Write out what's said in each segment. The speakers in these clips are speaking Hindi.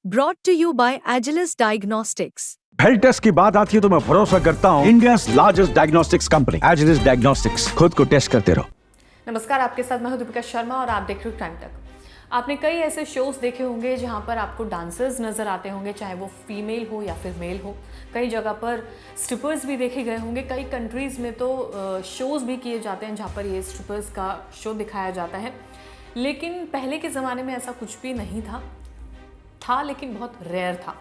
Brought to you by Agilus Diagnostics. Health test की बात आती है तो मैं भरोसा करता हूँ India largest diagnostics company Agilus diagnostics. खुद को टेस्ट करते रहो। नमस्कार, आपके साथ मैं हूं दीपिका शर्मा और आप देख रहे हो टाइम तक। आपने कई ऐसे शोज देखे होंगे जहां पर आपको डांसर्स नजर आते होंगे, चाहे वो फीमेल हो या फिर मेल हो। कई जगह पर स्ट्रिपर्स भी देखे गए होंगे। कई कंट्रीज में तो शोज भी किए जाते हैं जहां पर ये स्ट्रिपर्स का शो दिखाया जाता है। लेकिन पहले के ज़माने में ऐसा कुछ भी नहीं था लेकिन बहुत रेयर था।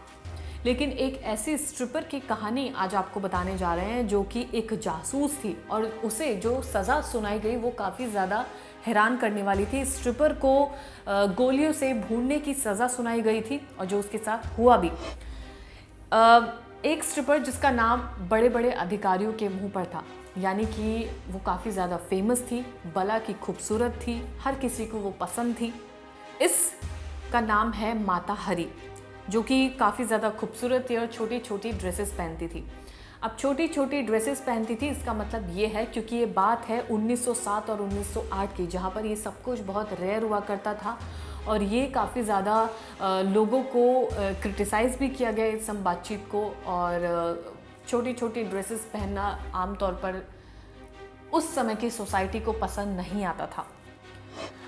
लेकिन एक ऐसी स्ट्रिपर की कहानी आज आपको बताने जा रहे हैं जो कि एक जासूस थी और उसे जो सज़ा सुनाई गई वो काफ़ी ज़्यादा हैरान करने वाली थी। स्ट्रिपर को गोलियों से भूनने की सज़ा सुनाई गई थी और जो उसके साथ हुआ भी। एक स्ट्रिपर जिसका नाम बड़े बड़े अधिकारियों के मुंह पर था, यानी कि वो काफ़ी ज़्यादा फेमस थी, बला की खूबसूरत थी, हर किसी को वो पसंद थी। इसका नाम है माता हरी, जो कि काफ़ी ज़्यादा खूबसूरत थी और छोटी छोटी ड्रेसेस पहनती थी। अब छोटी छोटी ड्रेसेस पहनती थी इसका मतलब ये है क्योंकि ये बात है 1907 और 1908 की, जहाँ पर ये सब कुछ बहुत रेयर हुआ करता था और ये काफ़ी ज़्यादा लोगों को क्रिटिसाइज़ भी किया गया इस सब बातचीत को। और छोटी छोटी ड्रेसेस पहनना आमतौर पर उस समय की सोसाइटी को पसंद नहीं आता था।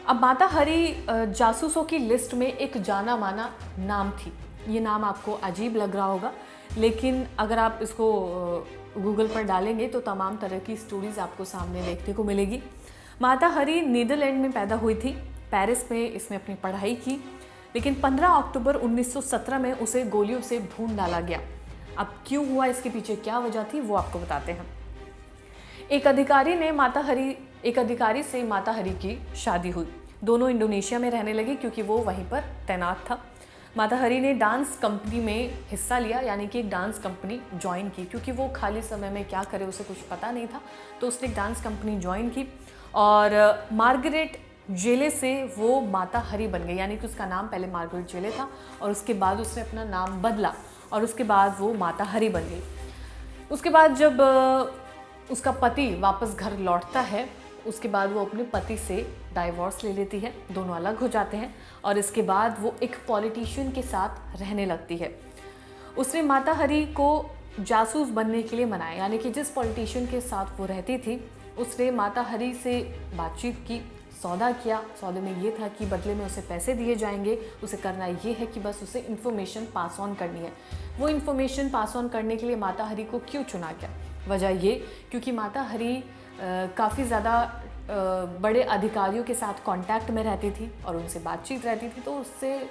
अब माता हरी जासूसों की लिस्ट में एक जाना माना नाम थी। ये नाम आपको अजीब लग रहा होगा, लेकिन अगर आप इसको गूगल पर डालेंगे तो तमाम तरह की स्टोरीज आपको सामने देखने को मिलेगी। माता हरी नीदरलैंड में पैदा हुई थी, पेरिस में इसने अपनी पढ़ाई की, लेकिन 15 अक्टूबर 1917 में उसे गोलियों से भून डाला गया। अब क्यों हुआ, इसके पीछे क्या वजह थी, वो आपको बताते हैं। एक अधिकारी से माता हरी की शादी हुई। दोनों इंडोनेशिया में रहने लगे क्योंकि वो वहीं पर तैनात था। माता हरी ने डांस कंपनी में हिस्सा लिया, यानी कि एक डांस कंपनी ज्वाइन की, क्योंकि वो खाली समय में क्या करे उसे कुछ पता नहीं था, तो उसने डांस कंपनी ज्वाइन की और मार्गरेट जेले से वो माता हरी बन गई। यानी कि उसका नाम पहले मार्गरेट जेले था और उसके बाद उसने अपना नाम बदला और उसके बाद वो माता हरी बन गई। उसके बाद जब उसका पति वापस घर लौटता है, उसके बाद वो अपने पति से डाइवोर्स ले लेती है, दोनों अलग हो जाते हैं और इसके बाद वो एक पॉलिटिशियन के साथ रहने लगती है। उसने माता हरी को जासूस बनने के लिए मनाया, यानी कि जिस पॉलिटिशियन के साथ वो रहती थी उसने माता हरी से बातचीत की, सौदा किया। सौदे में ये था कि बदले में उसे पैसे दिए जाएंगे, उसे करना ये है कि बस उसे इन्फॉर्मेशन पास ऑन करनी है। वो इन्फॉर्मेशन पास ऑन करने के लिए माता हरी को क्यों चुना गया? वजह ये क्योंकि माता हरी काफ़ी ज़्यादा बड़े अधिकारियों के साथ कांटेक्ट में रहती थी और उनसे बातचीत रहती थी, तो उससे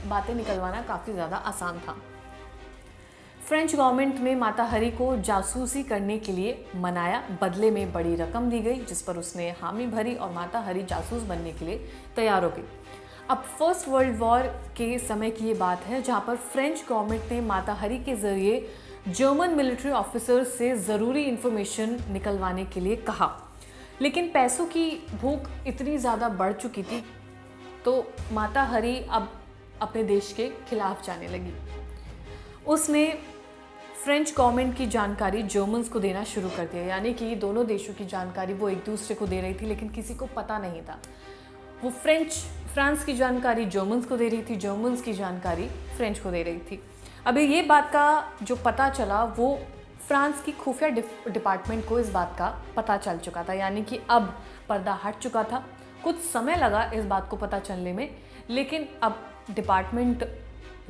बातें निकलवाना काफ़ी ज़्यादा आसान था। फ्रेंच गवर्नमेंट में माता हरी को जासूसी करने के लिए मनाया, बदले में बड़ी रकम दी गई जिस पर उसने हामी भरी और माता हरी जासूस बनने के लिए तैयार हो गई। अब फर्स्ट वर्ल्ड वॉर के समय की ये बात है जहाँ पर फ्रेंच गवर्नमेंट ने माता हरी के ज़रिए जर्मन मिलिट्री ऑफिसर्स से ज़रूरी इन्फॉर्मेशन निकलवाने के लिए कहा, लेकिन पैसों की भूख इतनी ज़्यादा बढ़ चुकी थी तो माता हरी अब अपने देश के खिलाफ जाने लगी। उसने फ्रेंच गवर्नमेंट की जानकारी जर्मन्स को देना शुरू कर दिया, यानी कि दोनों देशों की जानकारी वो एक दूसरे को दे रही थी, लेकिन किसी को पता नहीं था। वो फ्रांस की जानकारी जर्मन्स को दे रही थी, जर्मन्स की जानकारी फ्रेंच को दे रही थी। अभी ये बात का जो पता चला वो फ्रांस की खुफिया डिपार्टमेंट को इस बात का पता चल चुका था, यानी कि अब पर्दा हट चुका था। कुछ समय लगा इस बात को पता चलने में, लेकिन अब डिपार्टमेंट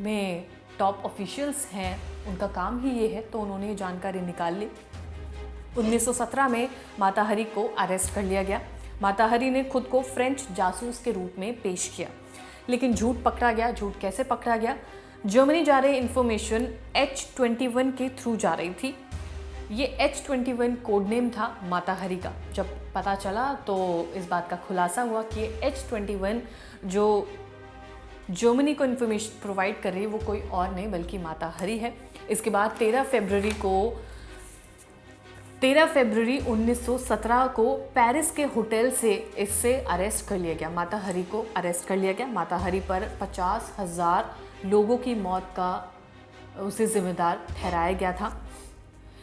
में टॉप ऑफिशियल्स हैं, उनका काम ही ये है, तो उन्होंने ये जानकारी निकाल ली। 1917 में माता हरी को अरेस्ट कर लिया गया। माता हरी ने खुद को फ्रेंच जासूस के रूप में पेश किया, लेकिन झूठ पकड़ा गया। झूठ कैसे पकड़ा गया? जर्मनी जा रही इंफॉर्मेशन H-21 के थ्रू जा रही थी। ये H-21 कोड नेम था माता हरी का। जब पता चला तो इस बात का खुलासा हुआ कि H-21 जो जर्मनी को इन्फॉर्मेशन प्रोवाइड कर रही है वो कोई और नहीं बल्कि माता हरी है। इसके बाद 13 फरवरी 1917 को पेरिस के होटल से इससे अरेस्ट कर लिया गया। माता हरी को अरेस्ट कर लिया गया। माता हरी पर 50,000 लोगों की मौत का उसे जिम्मेदार ठहराया गया था।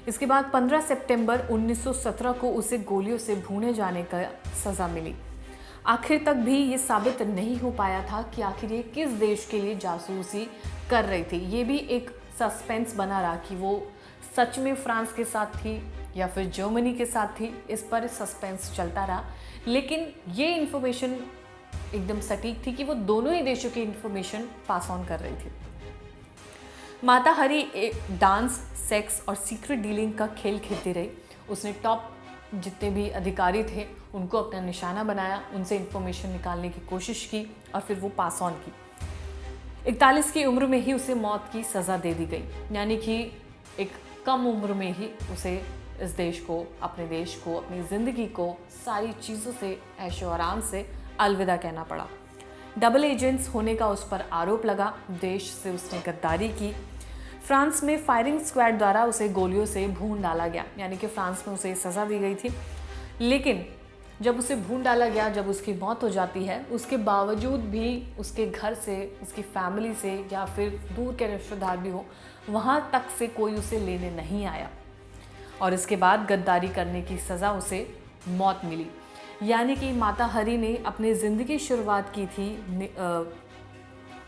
इसके बाद 15 सितंबर 1917 को उसे गोलियों से भूने जाने का सज़ा मिली। आखिर तक भी ये साबित नहीं हो पाया था कि आखिर ये किस देश के लिए जासूसी कर रही थी। ये भी एक सस्पेंस बना रहा कि वो सच में फ्रांस के साथ थी या फिर जर्मनी के साथ थी। इस पर सस्पेंस चलता रहा, लेकिन ये इन्फॉर्मेशन एकदम सटीक थी कि वो दोनों ही देशों की इन्फॉर्मेशन पास ऑन कर रही थी। माता हरी एक डांस, सेक्स और सीक्रेट डीलिंग का खेल खेलती रही। उसने टॉप जितने भी अधिकारी थे उनको अपना निशाना बनाया, उनसे इन्फॉर्मेशन निकालने की कोशिश की और फिर वो पास ऑन की। 41 की उम्र में ही उसे मौत की सज़ा दे दी गई, यानी कि एक कम उम्र में ही उसे इस देश को, अपने देश को, अपनी ज़िंदगी को, सारी चीज़ों से ऐशो आराम से अलविदा कहना पड़ा। डबल एजेंट्स होने का उस पर आरोप लगा, देश से उसने गद्दारी की। फ्रांस में फायरिंग स्क्वाड द्वारा उसे गोलियों से भून डाला गया, यानी कि फ्रांस में उसे सज़ा दी गई थी। लेकिन जब उसे भून डाला गया, जब उसकी मौत हो जाती है, उसके बावजूद भी उसके घर से, उसकी फैमिली से या फिर दूर के रिश्तेदार भी हो, वहाँ तक से कोई उसे लेने नहीं आया और इसके बाद गद्दारी करने की सज़ा उसे मौत मिली। यानी कि माता हरी ने अपनी ज़िंदगी शुरुआत की थी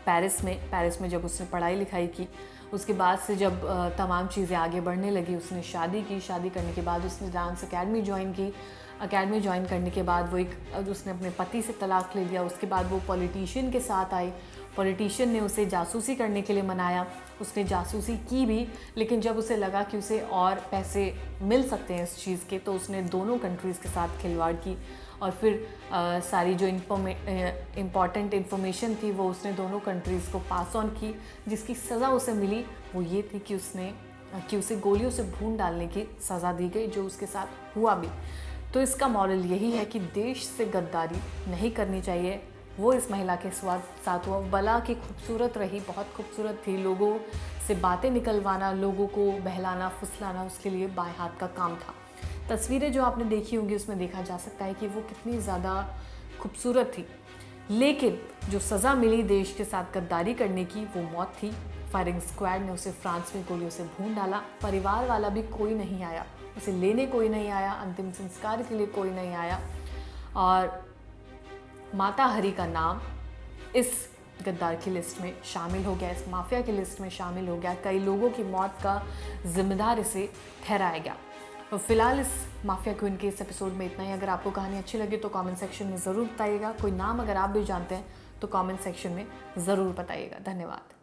पेरिस में जब उसने पढ़ाई लिखाई की। उसके बाद से जब तमाम चीज़ें आगे बढ़ने लगी, उसने शादी की। शादी करने के बाद उसने डांस अकेडमी ज्वाइन की। अकेडमी ज्वाइन करने के बाद उसने अपने पति से तलाक ले लिया। उसके बाद वो पॉलिटिशियन के साथ आई। पॉलिटिशियन ने उसे जासूसी करने के लिए मनाया। उसने जासूसी की भी, लेकिन जब उसे लगा कि उसे और पैसे मिल सकते हैं इस चीज़ के, तो उसने दोनों कंट्रीज़ के साथ खिलवाड़ की और फिर सारी जो इम्पॉर्टेंट इन्फॉर्मेशन थी वो उसने दोनों कंट्रीज़ को पास ऑन की। जिसकी सज़ा उसे मिली वो ये थी कि उसे गोलियों से भून डालने की सज़ा दी गई, जो उसके साथ हुआ भी। तो इसका मॉरल यही है कि देश से गद्दारी नहीं करनी चाहिए। वो इस महिला के साथ हुआ। भला की खूबसूरत रही, बहुत खूबसूरत थी। लोगों से बातें निकलवाना, लोगों को बहलाना फुसलाना उसके लिए बाएं हाथ का काम था। तस्वीरें जो आपने देखी होंगी उसमें देखा जा सकता है कि वो कितनी ज़्यादा खूबसूरत थी। लेकिन जो सज़ा मिली देश के साथ गद्दारी करने की, वो मौत थी। फायरिंग स्क्वाड ने उसे फ्रांस में गोलियों से भून डाला। परिवार वाला भी कोई नहीं आया, उसे लेने कोई नहीं आया, अंतिम संस्कार के लिए कोई नहीं आया और माता हरी का नाम इस गद्दार की लिस्ट में शामिल हो गया, इस माफिया की लिस्ट में शामिल हो गया। कई लोगों की मौत का जिम्मेदार इसे ठहराया गया। तो फिलहाल इस माफिया क्वीन के इस एपिसोड में इतना ही। अगर आपको कहानी अच्छी लगी तो कमेंट सेक्शन में ज़रूर बताइएगा। कोई नाम अगर आप भी जानते हैं तो कमेंट सेक्शन में ज़रूर बताइएगा। धन्यवाद।